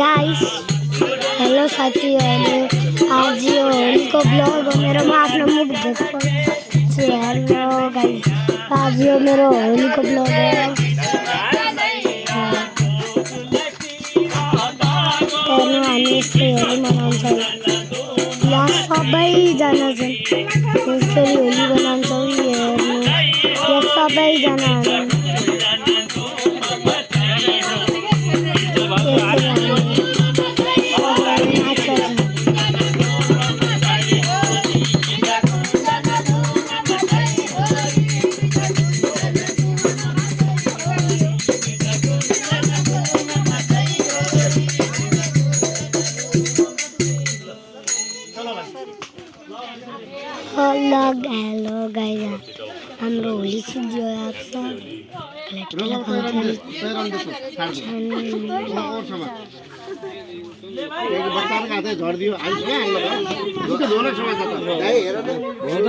guys hello साथीहरू आज यो होलीको ब्लग हो मेरो म आफ्नो मुख देखाउँछु हेलो गाइस आज यो मेरो होलीको ब्लग हो हेर्नु हामी यसरी होली मनाउँछौँ यहाँ सबैजना छन् यसरी होली मनाउँछौँ हेर्नु यहाँ सबैजना हेलो गाइस हाम्रो होली सिद्धियो आप सब झड़ दियो